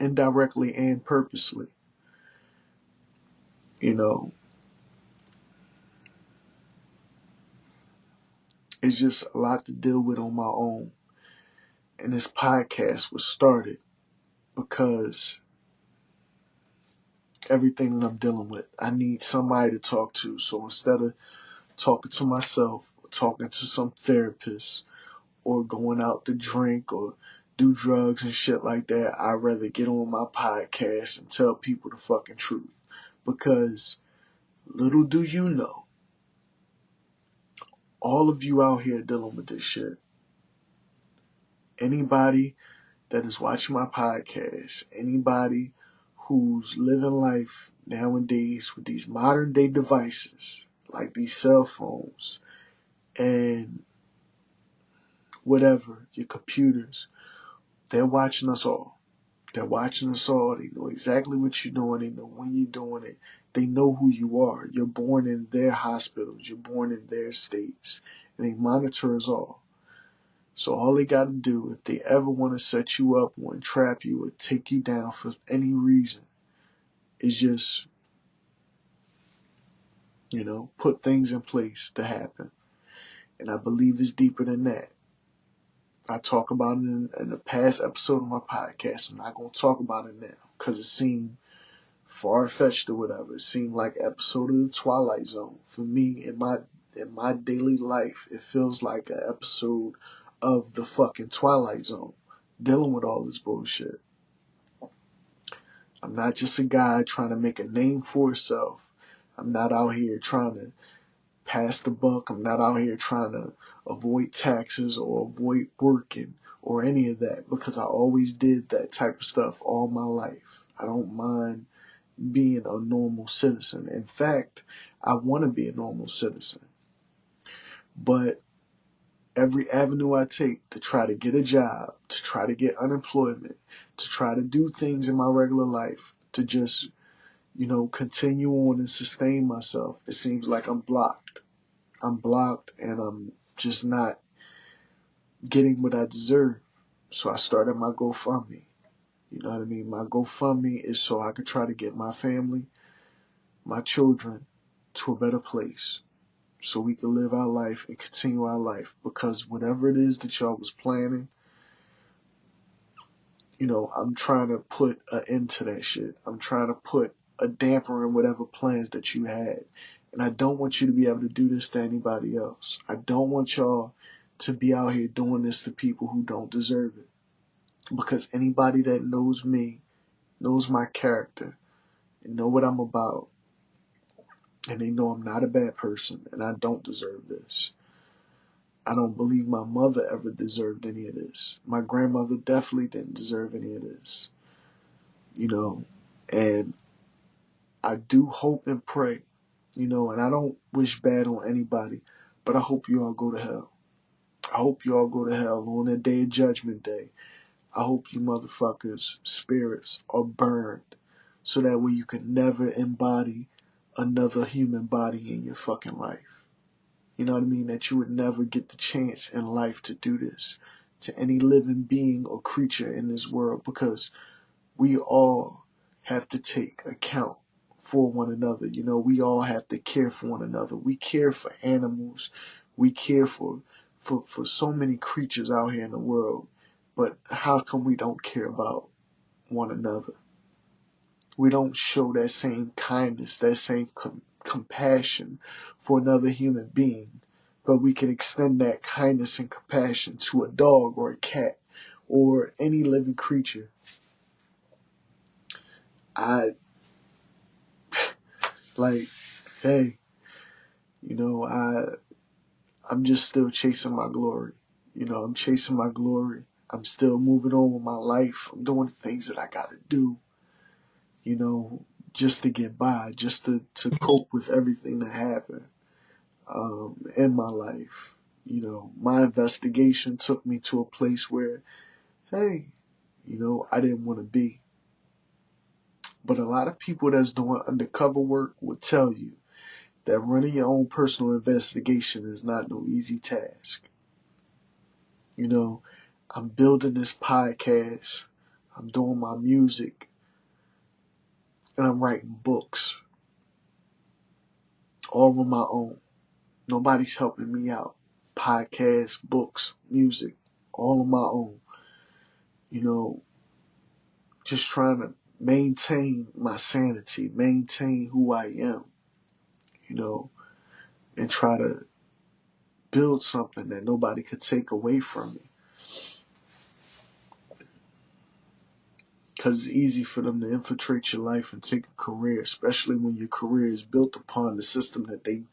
and purposely. You know, it's just a lot to deal with on my own. And this podcast was started because everything that I'm dealing with, I need somebody to talk to. So instead of talking to myself, or talking to some therapist, or going out to drink, or do drugs and shit like that, I'd rather get on my podcast and tell people the fucking truth. Because little do you know, all of you out here dealing with this shit. Anybody that is watching my podcast, anybody who's living life nowadays with these modern day devices, like these cell phones and whatever, your computers, they're watching us all. They're watching us all. They know exactly what you're doing. They know when you're doing it. They know who you are. You're born in their hospitals. You're born in their states. And they monitor us all. So all they got to do, if they ever want to set you up or entrap you or take you down for any reason, is just, put things in place to happen. And I believe it's deeper than that. I talk about it in the past episode of my podcast. I'm not going to talk about it now because it seemed far-fetched or whatever. It seemed like an episode of the Twilight Zone. For me, in my daily life, it feels like an episode of the fucking Twilight Zone, dealing with all this bullshit. I'm not just a guy trying to make a name for himself. I'm not out here trying to pass the buck. I'm not out here trying to avoid taxes or avoid working or any of that, because I always did that type of stuff all my life. I don't mind being a normal citizen. In fact, I want to be a normal citizen. But every avenue I take to try to get a job, to try to get unemployment, to try to do things in my regular life, to just, continue on and sustain myself, it seems like I'm blocked. I'm blocked and I'm just not getting what I deserve. So I started my GoFundMe. You know what I mean? My GoFundMe is so I could try to get my family, my children, to a better place. So we can live our life and continue our life. Because whatever it is that y'all was planning, I'm trying to put an end to that shit. I'm trying to put a damper in whatever plans that you had. And I don't want you to be able to do this to anybody else. I don't want y'all to be out here doing this to people who don't deserve it. Because anybody that knows me, knows my character, and know what I'm about, and they know I'm not a bad person, and I don't deserve this. I don't believe my mother ever deserved any of this. My grandmother definitely didn't deserve any of this. And I do hope and pray, and I don't wish bad on anybody, but I hope you all go to hell. I hope you all go to hell on that day of Judgment Day. I hope you motherfuckers' spirits are burned so that way you can never embody another human body in your fucking life. You know what I mean? That you would never get the chance in life to do this to any living being or creature in this world, because we all have to take account for one another. We all have to care for one another. We care for animals. We care for so many creatures out here in the world. But how come we don't care about one another? We don't show that same kindness, that same compassion for another human being. But we can extend that kindness and compassion to a dog or a cat or any living creature. Hey, I'm just still chasing my glory. I'm chasing my glory. I'm still moving on with my life. I'm doing the things that I gotta do, just to get by, just to cope with everything that happened in my life. My investigation took me to a place where, hey, I didn't want to be. But a lot of people that's doing undercover work will tell you that running your own personal investigation is not no easy task. I'm building this podcast, I'm doing my music, and I'm writing books. All on my own. Nobody's helping me out. Podcasts, books, music, all on my own. Just trying to maintain my sanity, maintain who I am, and try to build something that nobody could take away from me. because it's easy for them to infiltrate your life and take a career, especially when your career is built upon the system that they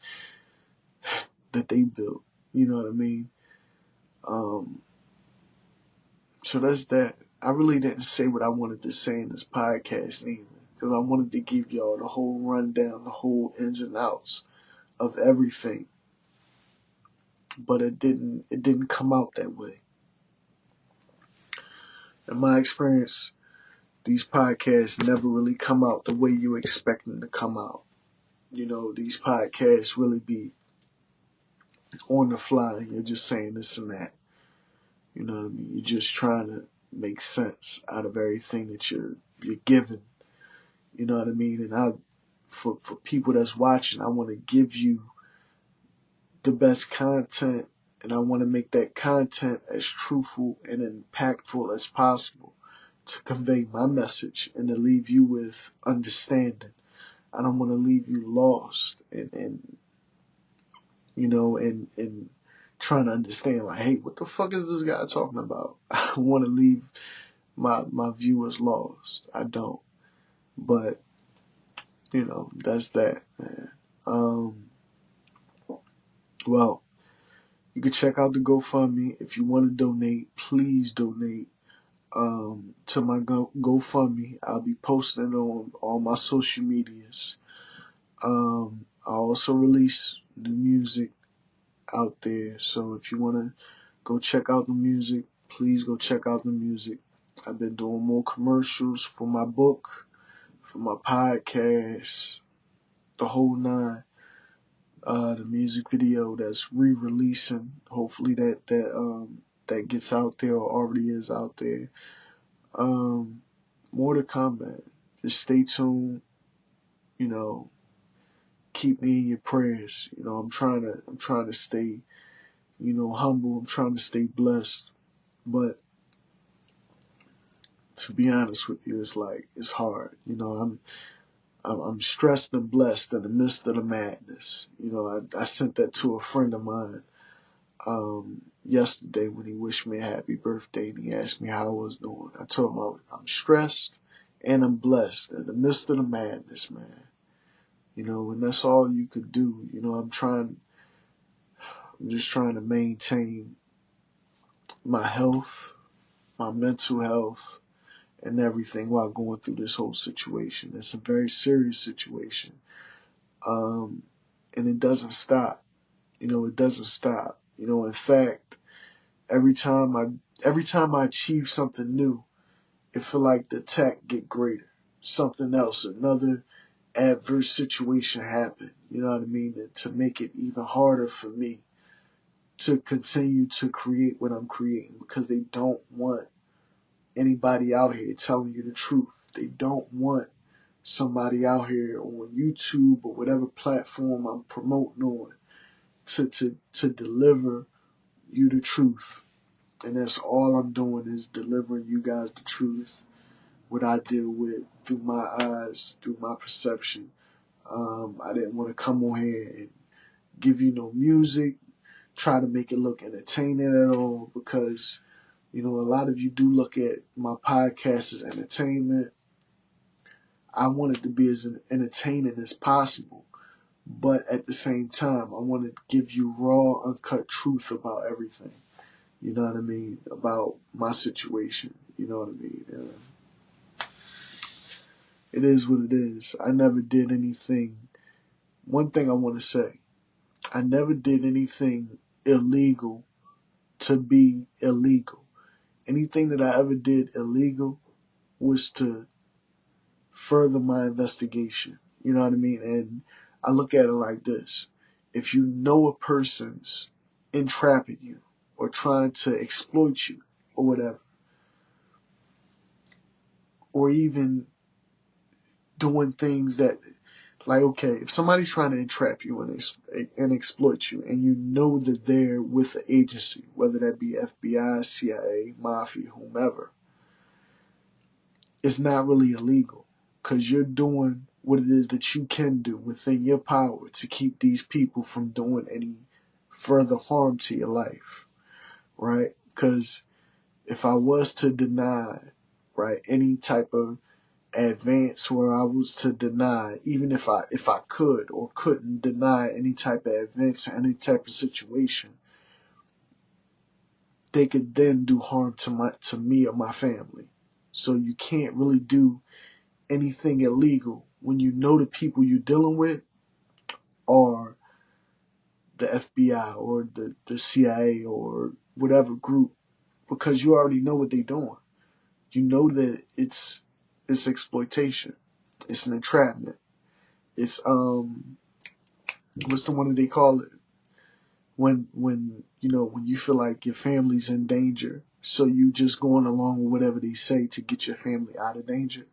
built. You know what I mean? So that's that. I really didn't say what I wanted to say in this podcast either, because I wanted to give y'all the whole rundown, the whole ins and outs of everything. But it didn't come out that way. In my experience, these podcasts never really come out the way you expect them to come out. You know, these podcasts really be on the fly, and you're just saying this and that. You know what I mean? You're just trying to make sense out of everything that you're given. You know what I mean? And for people that's watching, I want to give you the best content, and I want to make that content as truthful and impactful as possible to convey my message and to leave you with understanding. I don't want to leave you lost and you know, and trying to understand, like, hey, what the fuck is this guy talking about? I don't want to leave my viewers lost. I don't. But, you know, that's that, man. Well, you can check out the GoFundMe. If you want to donate, please donate to my GoFundMe. I'll be posting on all my social medias. I also release the music out there. So if you want to go check out the music, please go check out the music. I've been doing more commercials for my book, for my podcast, the whole nine. The music video that's re-releasing. Hopefully that gets out there or already is out there. More to come, man. Just stay tuned. You know, keep me in your prayers. You know, I'm trying to stay, you know, humble. I'm trying to stay blessed. But to be honest with you, it's hard. You know, I'm stressed and blessed in the midst of the madness. You know, I sent that to a friend of mine yesterday when he wished me a happy birthday and he asked me how I was doing. I told him I'm stressed and I'm blessed in the midst of the madness, man. You know, and that's all you could do. You know, I'm just trying to maintain my health, my mental health, and everything while going through this whole situation. It's a very serious situation. And it doesn't stop. You know, it doesn't stop. You know, in fact, every time I achieve something new, it feel like the attack get greater. Something else, another adverse situation happen. You know what I mean? To make it even harder for me to continue to create what I'm creating, because they don't want anybody out here telling you the truth. They don't want somebody out here on YouTube or whatever platform I'm promoting on to deliver you the truth. And that's all I'm doing, is delivering you guys the truth, what I deal with through my eyes, through my perception. I didn't want to come on here and give you no music, try to make it look entertaining at all, because, you know, a lot of you do look at my podcast as entertainment. I want it to be as entertaining as possible. But at the same time, I want to give you raw, uncut truth about everything. You know what I mean? About my situation. You know what I mean? It is what it is. I never did anything. One thing I want to say, I never did anything illegal to be illegal. Anything that I ever did illegal was to further my investigation. You know what I mean? And I look at it like this. If you know a person's entrapping you or trying to exploit you or whatever, or even doing things that, like, okay, if somebody's trying to entrap you and exploit you, and you know that they're with an agency, whether that be FBI, CIA, Mafia, whomever, it's not really illegal, because you're doing what it is that you can do within your power to keep these people from doing any further harm to your life, right? Because if I was to deny right? Any type of advance where I was to deny, even if I could or couldn't deny any type of advance or any type of situation, they could then do harm to me or my family. So you can't really do anything illegal when you know the people you're dealing with are the FBI or the CIA or whatever group, because you already know what they're doing. You know that it's exploitation. It's an entrapment. It's what's the one that they call it? When you feel like your family's in danger, so you just going along with whatever they say to get your family out of danger.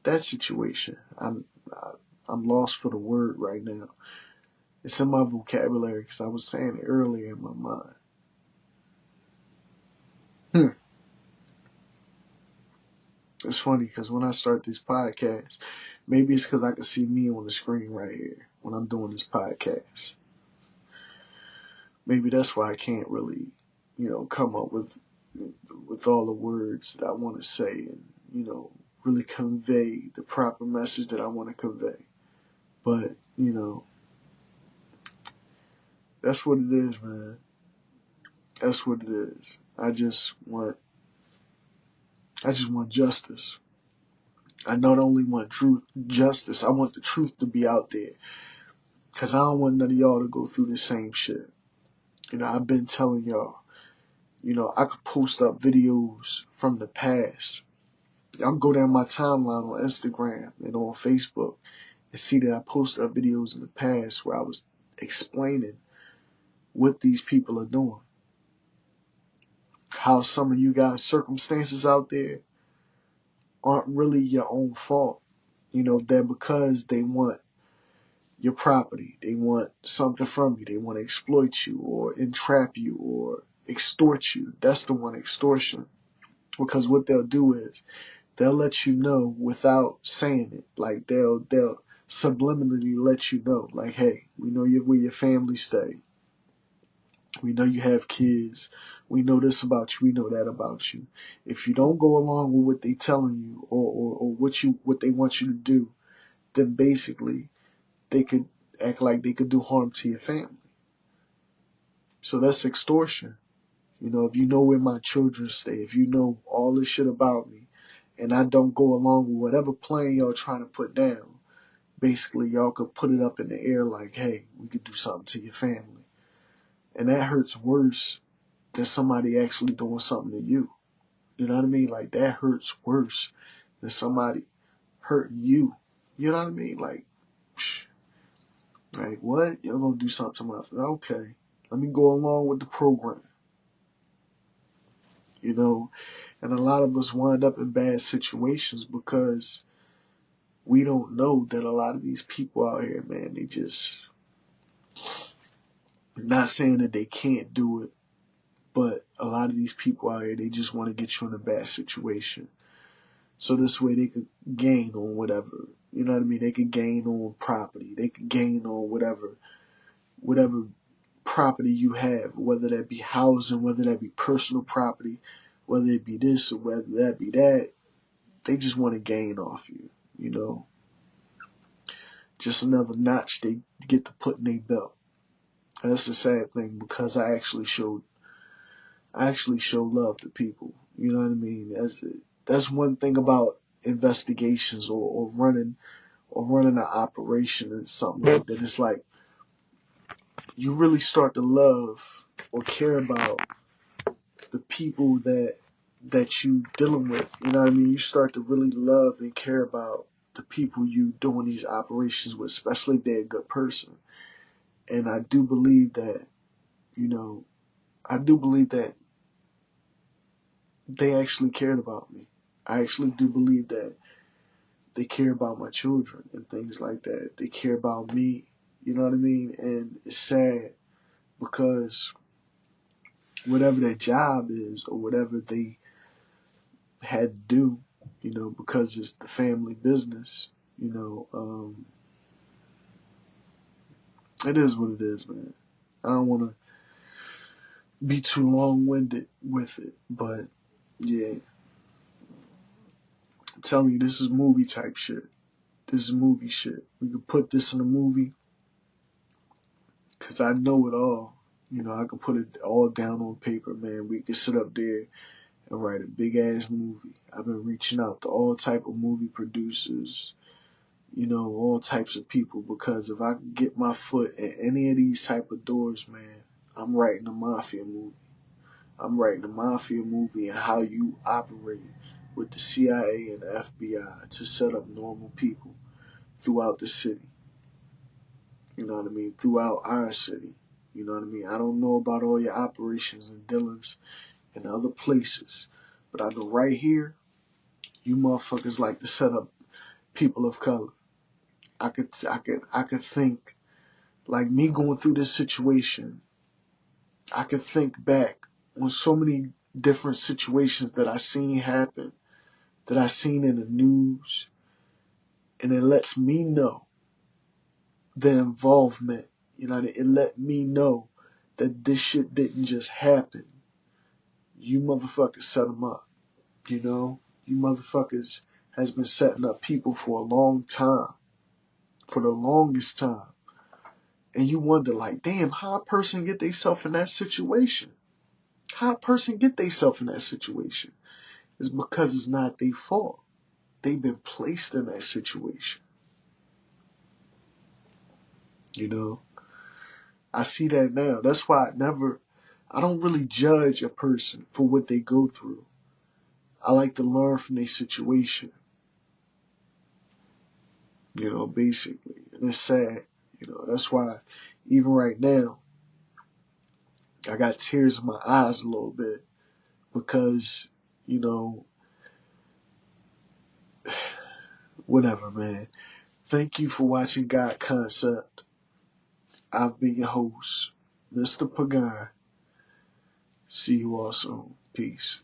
That situation. I'm lost for the word right now. It's in my vocabulary because I was saying it earlier in my mind. It's funny because when I start this podcast, maybe it's because I can see me on the screen right here when I'm doing this podcast. Maybe that's why I can't really, come up with all the words that I want to say and, really convey the proper message that I want to convey. But, that's what it is, man. That's what it is. I just want justice. I not only want justice, I want the truth to be out there. Because I don't want none of y'all to go through the same shit. I've been telling y'all, I could post up videos from the past. Y'all go down my timeline on Instagram and on Facebook and see that I posted up videos in the past where I was explaining what these people are doing. How some of you guys' circumstances out there aren't really your own fault. They're because they want your property. They want something from you. They want to exploit you or entrap you or extort you. That's the one, extortion. Because what they'll do is they'll let you know without saying it. Like they'll subliminally let you know, like, hey, we know where your family stay. We know you have kids. We know this about you. We know that about you. If you don't go along with what they telling you or what they want you to do, then basically they could act like they could do harm to your family. So that's extortion. If you know where my children stay, if you know all this shit about me, and I don't go along with whatever plan y'all trying to put down, basically y'all could put it up in the air like, hey, we could do something to your family. And that hurts worse than somebody actually doing something to you. You know what I mean? Like, that hurts worse than somebody hurting you. You know what I mean? Like, what? You're going to do something to my family? Okay, let me go along with the program. And a lot of us wind up in bad situations because we don't know that a lot of these people out here, man, they just, not saying that they can't do it, but a lot of these people out here, they just want to get you in a bad situation. So this way they could gain on whatever, you know what I mean? They could gain on property. They could gain on whatever property you have, whether that be housing, whether that be personal property, whether it be this or whether that be that. They just want to gain off you, Just another notch they get to put in their belt. And that's the sad thing, because I actually show love to people. You know what I mean? That's one thing about investigations or running an operation and something like that. It's like you really start to love or care about the people that you dealing with. You know what I mean? You start to really love and care about the people you doing these operations with, especially if they're a good person. And I do believe that, they actually cared about me. I actually do believe that they care about my children and things like that. They care about me. You know what I mean? And it's sad because whatever their job is or whatever they had to do, because it's the family business, it is what it is, man. I don't want to be too long-winded with it, but yeah. telling you, this is movie type shit. This is movie shit. We could put this in a movie because I know it all. You know, I could put it all down on paper, man. We could sit up there and write a big ass movie. I've been reaching out to all type of movie producers, you know, all types of people, because if I can get my foot in any of these type of doors, man, I'm writing a mafia movie. I'm writing a mafia movie and how you operate with the CIA and the FBI to set up normal people throughout the city. You know what I mean? Throughout our city. You know what I mean? I don't know about all your operations and dealings in other places, but I know right here, you motherfuckers like to set up people of color. I could think, like me going through this situation, I could think back on so many different situations that I seen happen, that I seen in the news, and it lets me know the involvement. You know, it let me know that this shit didn't just happen. You motherfuckers set them up. You know, you motherfuckers has been setting up people for a long time, for the longest time. And you wonder, like, damn, how a person get themselves in that situation? How a person get themselves in that situation? It's because it's not their fault. They've been placed in that situation. You know, I see that now. That's why I don't really judge a person for what they go through. I like to learn from their situation. You know, basically. And it's sad. You know, that's why even right now, I got tears in my eyes a little bit because, you know, whatever, man. Thank you for watching God Concept. I've been your host, Mr. Pagan. See you all soon. Peace.